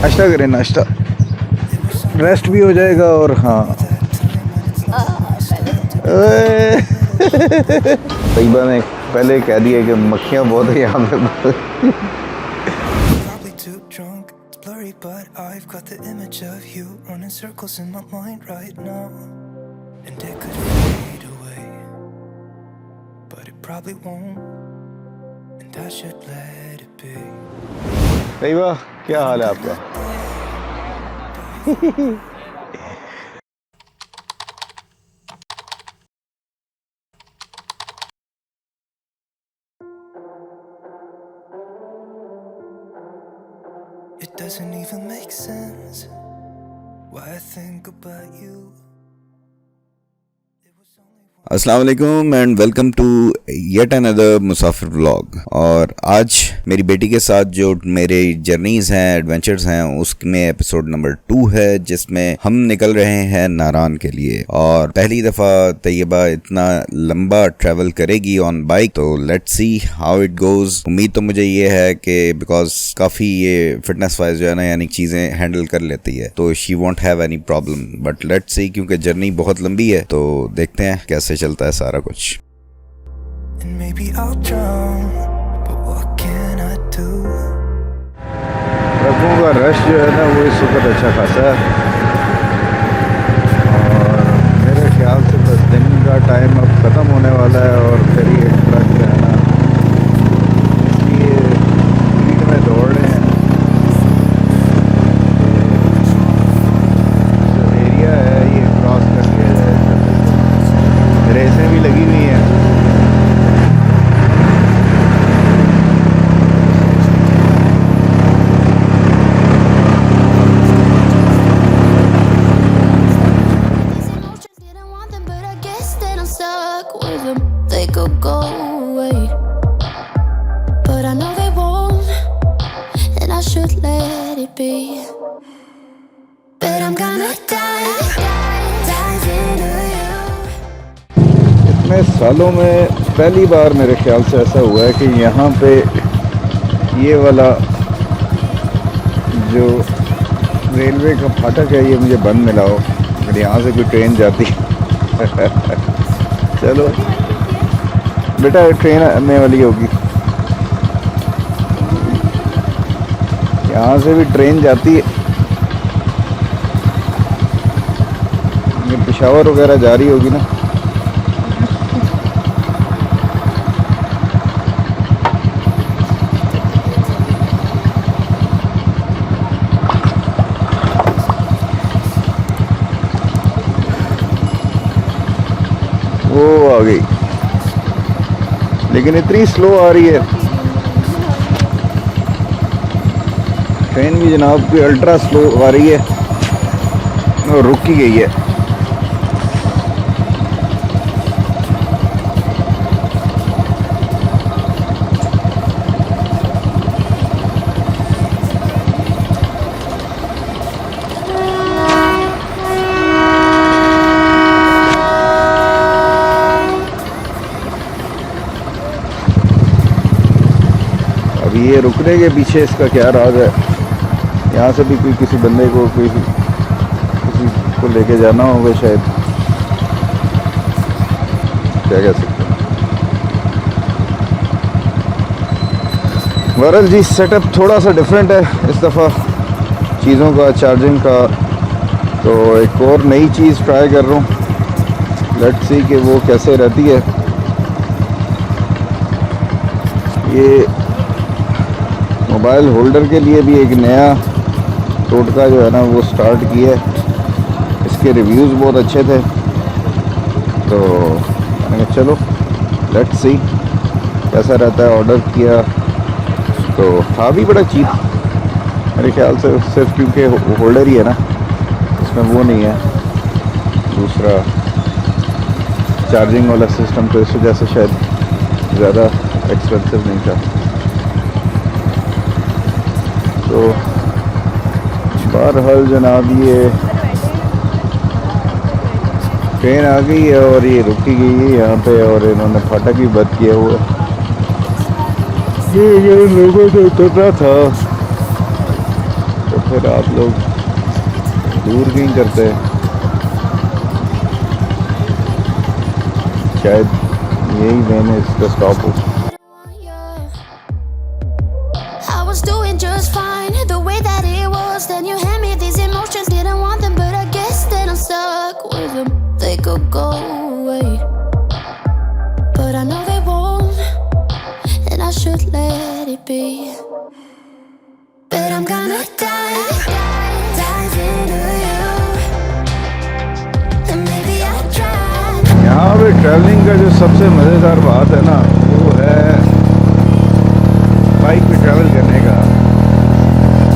नाश्ता करें, नाश्ता रेस्ट भी हो जाएगा और हाँ तैयबा ने पहले कह दिया कि मक्खियाँ बहुत है यहाँ पे। But I've got the image of you running circles in my mind right now, and it could fade away, but it probably won't, and I should let it be. Taiba क्या हाल है आपका? It doesn't even make sense why I think about you. अस्सलाम वालेकुम and welcome to yet another मुसाफिर vlog. और आज मेरी बेटी के साथ जो मेरे जर्नीज़ हैं, एडवेंचर्स हैं, उसमें एपिसोड नंबर 2 है, जिसमें हम निकल रहे हैं नारान के लिए। और पहली दफ़ा तैयबा इतना लंबा ट्रैवल करेगी ऑन बाइक, तो let's see how it goes. उम्मीद तो मुझे ये है कि बिकॉज काफ़ी ये फिटनेस वाइज जो है ना, यानी चीज़ें हैंडल कर लेती है, तो she want have any problem. But let's see, क्योंकि जर्नी बहुत लंबी है, तो देखते हैं कैसे चलता है सारा कुछ। ट्रकों का रश जो है ना, वो इस वक्त अच्छा खासा है, और मेरे ख्याल से बस दिन का टाइम अब ख़त्म होने वाला है, और फिर ये ट्रक जो है ना, इसलिए स्पीड में दौड़ रहे हैं। जो एरिया है ये क्रॉस कर लिया जाए, रेसें भी लगी हुई हैं। इतने सालों में पहली बार मेरे ख्याल से ऐसा हुआ है कि यहाँ पे ये वाला जो रेलवे का फाटक है, ये मुझे बंद मिला हो, अगर यहाँ से कोई ट्रेन जाती। चलो बेटा, ट्रेन आने वाली होगी, यहाँ से भी ट्रेन जाती है। ये पेशावर वगैरह जा रही होगी ना। वो आ गई, लेकिन इतनी स्लो आ रही है ट्रेन भी जनाब की, अल्ट्रा स्लो आ रही है और रुक ही गई है। ये रुकने के पीछे इसका क्या राज है? यहाँ से भी कोई किसी बंदे को किसी को लेके जाना होगा शायद, क्या कह सकते हैं। बहरहाल जी, सेटअप थोड़ा सा डिफरेंट है इस दफ़ा चीज़ों का, चार्जिंग का, तो एक और नई चीज़ ट्राई कर रहा हूँ। लेट्स सी कि वो कैसे रहती है। ये मोबाइल होल्डर के लिए भी एक नया टोटका जो है ना, वो स्टार्ट किया है। इसके रिव्यूज़ बहुत अच्छे थे, तो मैंने कहा चलो लेट्स सी कैसा रहता है। ऑर्डर किया तो था भी बड़ा चीप मेरे ख्याल से, सिर्फ क्योंकि होल्डर ही है ना, इसमें वो नहीं है दूसरा चार्जिंग वाला सिस्टम, तो इस वजह से शायद ज़्यादा एक्सपेंसिव नहीं था। तो बहरहाल जनाब, ये ट्रेन आ गई है और ये रुकी गई है यहाँ पे, और इन्होंने फाटक भी बंद किया हुआ है। ये लोगों से उतरना था तो फिर आप लोग दूर क्यों करते हैं? शायद यही मैंने इसका स्टॉप हो। I was doing just fine, the way that it was. Then you hand me these emotions, didn't want them, but I guess that I'm stuck with them. They could go away, but I know they won't, and I should let it be. But I'm gonna dive into you, and maybe I'll try. यहाँ पे travelling का जो सबसे मज़ेदार बात है ना वो है बाइक पे ट्रैवल करने का।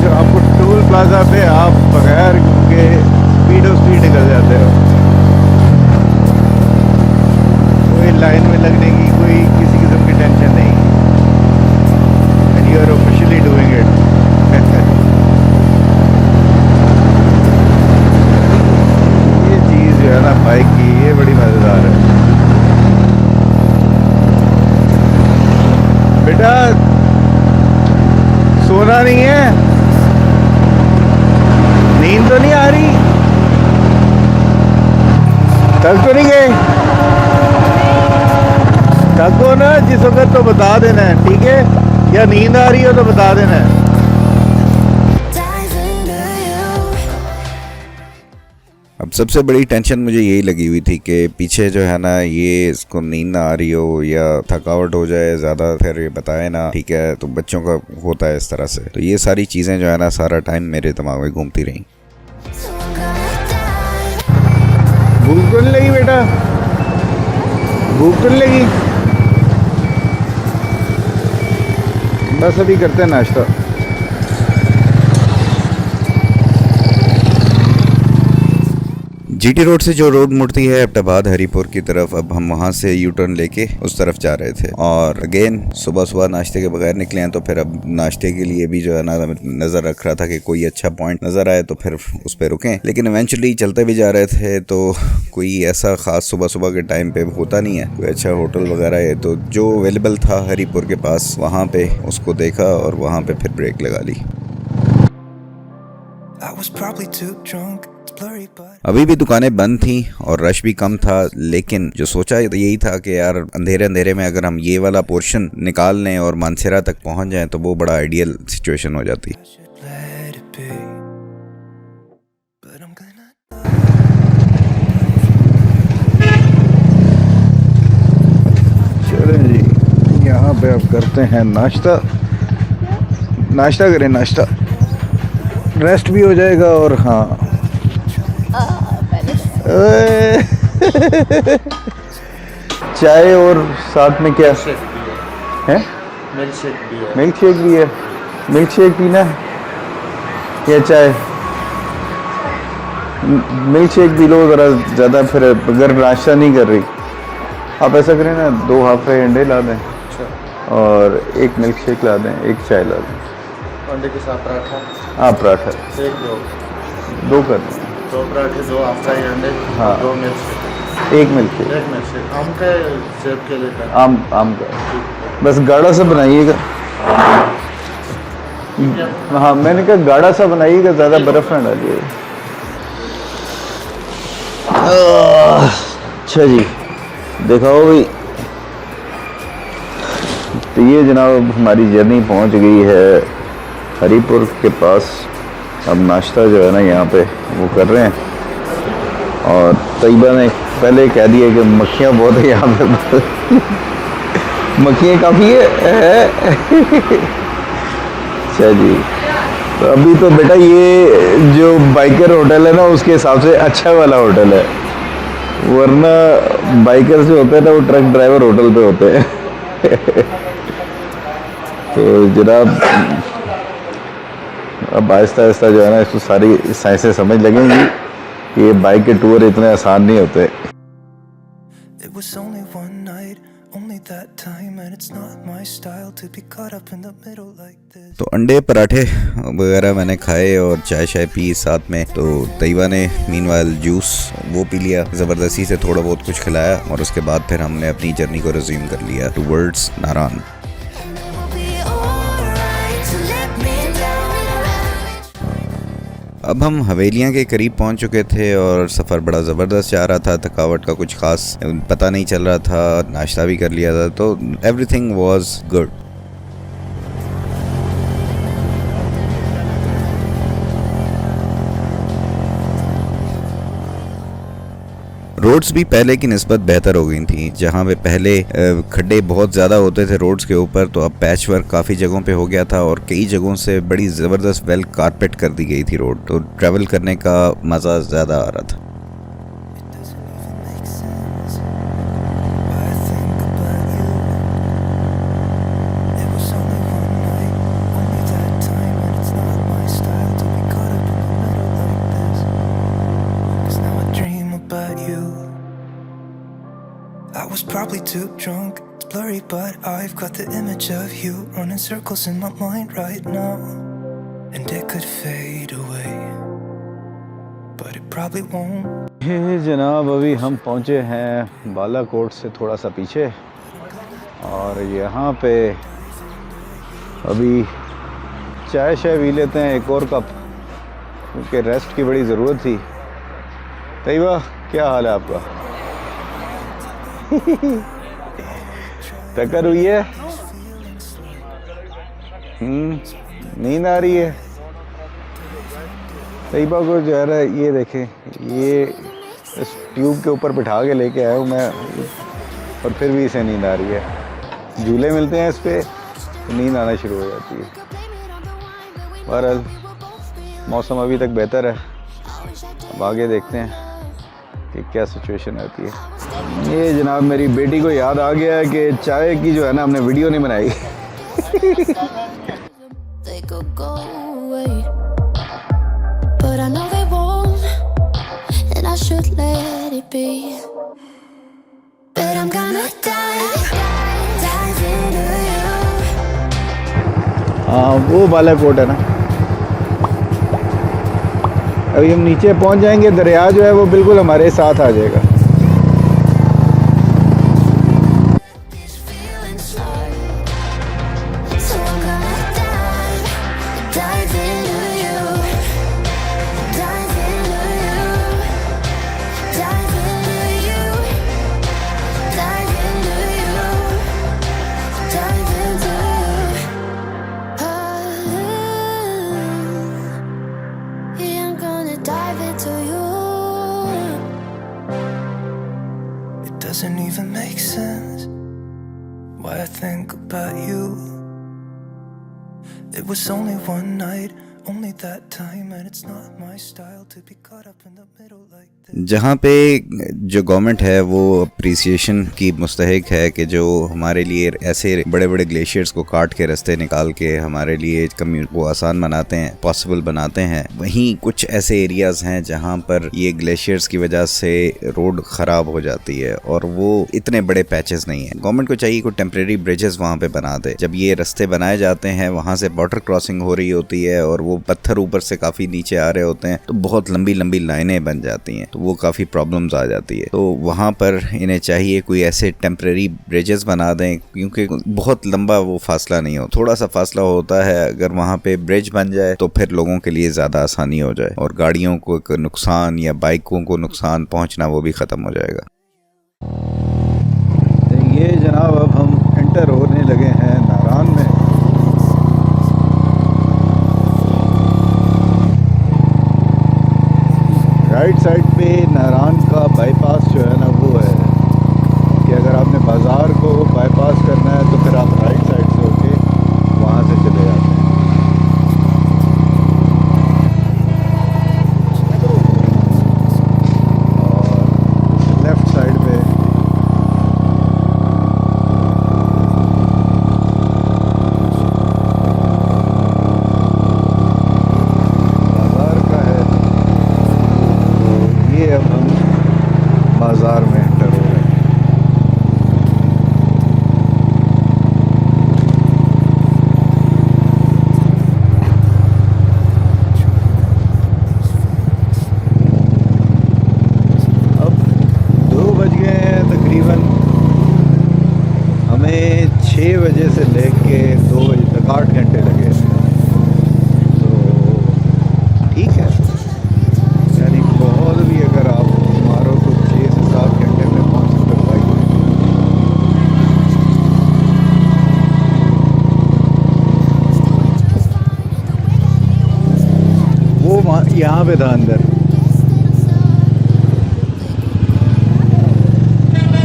जो आपको टोल प्लाजा पे आप बगैर के स्पीड निकल जाते हो, कोई लाइन में लगने की कोई किसी किस्म की टेंशन नहीं, and you are officially doing it. ये चीज़ जो है ना बाइक की, ये बड़ी मज़ेदार है। बेटा सोना नहीं है, नींद तो नहीं आ रही, थक तो नहीं गए? थको ना जिस वक्त तो बता देना है, ठीक है? या नींद आ रही हो तो बता देना है। Dive into you. अब सबसे बड़ी टेंशन मुझे यही लगी हुई थी कि पीछे जो है ना ये इसको नींद ना आ रही हो या थकावट हो जाए ज़्यादा, फिर ये बताए ना, ठीक है? तो बच्चों का होता है इस तरह से। तो ये सारी चीज़ें जो है ना सारा टाइम मेरे दिमाग में घूमती रहीं। So I'm gonna dive. भूख तो नहीं लगी बेटा? भूख तो नहीं लगी? बस अभी करते हैं नाश्ता। जीटी रोड से जो रोड मुड़ती है एबटाबाद हरीपुर की तरफ, अब हम वहाँ से यू टर्न लेके उस तरफ जा रहे थे। और अगेन सुबह सुबह नाश्ते के बगैर निकले हैं, तो फिर अब नाश्ते के लिए भी जो है ना नज़र रख रहा था कि कोई अच्छा पॉइंट नज़र आए तो फिर उस पर रुकें। लेकिन इवेंचुअली चलते भी जा रहे थे तो कोई ऐसा ख़ास सुबह सुबह के टाइम पे होता नहीं है कोई अच्छा होटल वगैरह है, तो जो अवेलेबल था हरीपुर के पास वहाँ पे उसको देखा और वहाँ पे फिर ब्रेक लगा ली। I was probably too drunk, it's blurry but अभी भी दुकानें बंद थी और रश भी कम था, लेकिन जो सोचा यही था कि यार अंधेरे अंधेरे में अगर हम ये वाला पोर्शन निकाल लें और मानसेरा तक पहुंच जाएं तो वो बड़ा आइडियल सिचुएशन हो जाती। I should let it be. But I'm gonna चलें जी, यहाँ पे अब करते हैं नाश्ता। नाश्ता करें, नाश्ता रेस्ट भी हो जाएगा और हाँ चाय और साथ में क्या है? मिल्क शेक भी है। मिल्क शेक पीना है या चाय? मिल्क शेक पी लो ज़रा ज़्यादा, फिर अगर नाश्ता नहीं कर रही आप ऐसा करें ना, 2 हाफ फ्राई अंडे ला दें और 1 मिल्क शेक ला दें, 1 चाय ला दें। अंडे के साथ पराठा? हाँ पराठा 2 कर दें। 2 पराठे, 2 हाफ फ्राई अंडे, हाँ। 2 milk shake, 1 milk shake. 1 milk shake. आम का सेब के लिए का? आम का बस गाढ़ा सा बनाइएगा। हाँ मैंने कहा गाढ़ा सा बनाइएगा, ज़्यादा बर्फ़ ना डालिएगा। अच्छा जी दिखाओ भाई। तो ये जनाब हमारी जर्नी पहुंच गई है हरीपुर के पास। अब नाश्ता जो है ना यहाँ पे वो कर रहे हैं, और तैयबा ने पहले कह दिया कि मक्खियाँ बहुत है यहाँ पे। मक्खियाँ काफ़ी है। अच्छा जी, तो अभी तो बेटा ये जो बाइकर होटल है ना उसके हिसाब से अच्छा वाला होटल है, वरना बाइकर जो होते हैं ना वो ट्रक ड्राइवर होटल पे होते हैं। तो जनाब अब आहिस्ता आहिस्ता जो है ना इसको सारी साइंसें समझ लगेंगी कि ये बाइक के टूर इतने आसान नहीं होते। It was only one night, only that time, and it's not my style to be caught up in the middle like this. तो अंडे पराठे वगैरह मैंने खाए और चाय शाय पी साथ में। तो तैयबा ने मीनवाइल जूस वो पी लिया, ज़बरदस्ती से थोड़ा बहुत कुछ खिलाया, और उसके बाद फिर हमने अपनी जर्नी को रिज्यूम कर लिया टूवर्ड्स नारान। We'll be अब हम हवेलियाँ के करीब पहुंच चुके थे और सफ़र बड़ा ज़बरदस्त जा रहा था। थकावट का कुछ खास पता नहीं चल रहा था, नाश्ता भी कर लिया था, तो एवरीथिंग वाज गुड। रोड्स भी पहले की निस्बत बेहतर हो गई थी। जहाँ पे पहले खड्डे बहुत ज़्यादा होते थे रोड्स के ऊपर, तो अब पैच वर्क काफ़ी जगहों पे हो गया था और कई जगहों से बड़ी ज़बरदस्त वेल कारपेट कर दी गई थी रोड, तो ट्रैवल करने का मज़ा ज़्यादा आ रहा था। I was probably too drunk, it's blurry, but I've got the image of you running circles in my mind right now. And it could fade away, but it probably won't. ये जनाब अभी हम पहुँचे हैं बालाकोट से थोड़ा सा पीछे, और यहाँ पे अभी चाय पी लेते हैं एक और कप, क्योंकि रेस्ट की बड़ी ज़रूरत थी। तैयबा, क्या हाल है आपका? टक्कर हुई है? नींद आ रही है? तैयबा को जो है ना, ये देखें, ये इस ट्यूब के ऊपर बिठा के लेके आया हूँ मैं, और फिर भी इसे नींद आ रही है। झूले मिलते हैं इस पे तो नींद आना शुरू हो जाती है। बहरहाल मौसम अभी तक बेहतर है, अब आगे देखते हैं कि क्या सिचुएशन आती है। ये जनाब मेरी बेटी को याद आ गया है कि चाय की जो है ना, हमने वीडियो नहीं बनाई। They could go away, but I know they won't, and I should let it be. But I'm gonna dive into you. हाँ, वो बालाकोट है ना। अभी हम नीचे पहुंच जाएंगे, दरिया जो है वो बिल्कुल हमारे साथ आ जाएगा। These feelings slide, so I'm gonna dive into you, dive into you, dive into you, dive into you, dive into you. Yeah, I'm gonna dive into you. It doesn't even make sense why I think about you. It was only one night, only that time, and it's not my style to be caught up in the middle like this. जहाँ पे जो government है वो appreciation की मुस्तहिक है कि जो हमारे लिए ऐसे बड़े बड़े ग्लेशियर्स को काट के रास्ते निकाल के हमारे लिए कम्यूट को आसान बनाते हैं, पॉसिबल बनाते हैं। वहीं कुछ ऐसे एरियाज हैं जहाँ पर ये ग्लेशियर्स की वजह से रोड ख़राब हो जाती है और वो इतने बड़े पैचेस नहीं है। गवर्नमेंट को चाहिए कोई टेम्प्रेरी ब्रिजेस वहाँ पे बना दे। जब ये रास्ते बनाए जाते हैं, वहाँ से वाटर क्रॉसिंग हो रही होती है और वो पत्थर ऊपर से काफ़ी नीचे आ रहे होते हैं, तो बहुत लंबी लंबी लाइनें बन जाती हैं, तो वो काफ़ी प्रॉब्लम्स आ जाती है। तो वहाँ पर इन्हें चाहिए कोई ऐसे टेम्प्रेरी ब्रिजेस बना दें, क्योंकि बहुत लंबा वो फासला नहीं हो, थोड़ा सा फासला होता है। अगर वहाँ पे ब्रिज बन जाए तो फिर लोगों के लिए ज़्यादा आसानी हो जाए और गाड़ियों को नुकसान या बाइकों को नुकसान पहुँचना वो भी ख़त्म हो जाएगा। ये जनाब अब हम एंटर होने लगे हैं नारान में। राइट साइड पे नारान का बाईपास जो है ना, वो है कि अगर आपने बाज़ार को बाईपास करना है तो फिर आप राइट साइड से होके वहाँ से चले जाते हैं। और लेफ़्ट साइड पे कहाँ पे था अंदर?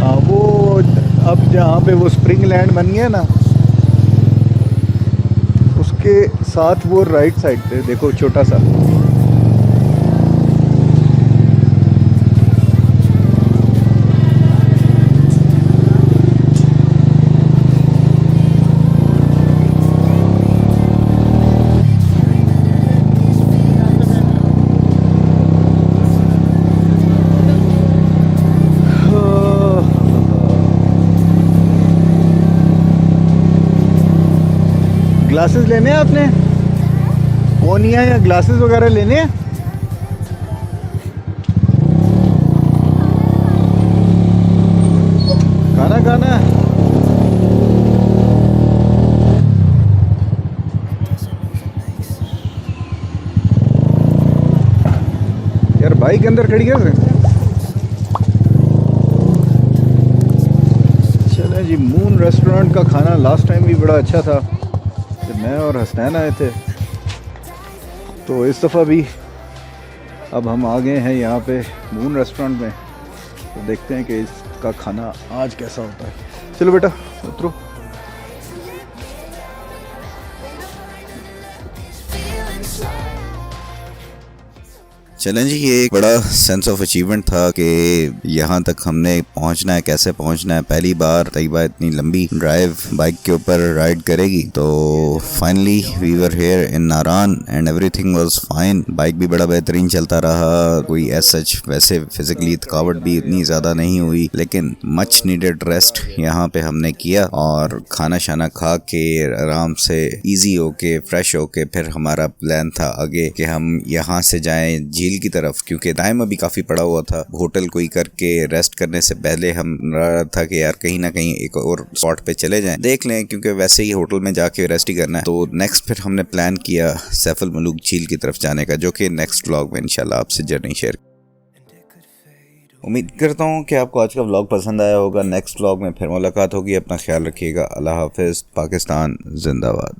हाँ वो अब जहाँ पे वो स्प्रिंग लैंड बन गया ना, उसके साथ वो राइट साइड पे देखो छोटा सा। ग्लासेस लेने हैं आपने? कोनिया या ग्लासेस वगैरह लेने हैं? खाना खाना है? यार बाइक अंदर खड़ी है। चले जी, मून रेस्टोरेंट का खाना लास्ट टाइम भी बड़ा अच्छा था, मैं और हसनैन आए थे, तो इस दफ़ा भी अब हम आ गए हैं यहाँ पे मून रेस्टोरेंट में, तो देखते हैं कि इसका खाना आज कैसा होता है। चलो बेटा उतरो। चलें जी, ये एक बड़ा सेंस ऑफ अचीवमेंट था कि यहाँ तक हमने पहुँचना है, कैसे पहुँचना है। पहली बार तैयबा इतनी लंबी ड्राइव बाइक के ऊपर राइड करेगी, तो finally we were here in Naran and everything was fine. Bike भी बड़ा बेहतरीन चलता रहा, कोई एज सच वैसे फिजिकली थकावट भी इतनी ज़्यादा नहीं हुई, लेकिन मच नीडेड रेस्ट यहाँ पे हमने किया और खाना शाना खा के आराम से ईजी होके फ्रेश होके फिर हमारा प्लान था आगे कि हम यहाँ से जाएँ झील की तरफ, क्योंकि टाइम अभी काफ़ी पड़ा हुआ था। होटल कोई करके रेस्ट करने से पहले हम रहा था कि यार कहीं ना कहीं एक और स्पॉट पे चले जाएं, देख लें, क्योंकि वैसे ही होटल में जाके रेस्ट ही करना है। तो नेक्स्ट फिर हमने प्लान किया सैफ अल मलूक झील की तरफ जाने का, जो कि नेक्स्ट व्लॉग में इंशाल्लाह आपसे जर्नी शेयर। उम्मीद करता हूँ कि आपको आज का व्लॉग पसंद आया होगा। नेक्स्ट व्लॉग में फिर मुलाकात होगी। अपना ख्याल रखिएगा। अल्लाह हाफिज़। पाकिस्तान जिंदाबाद।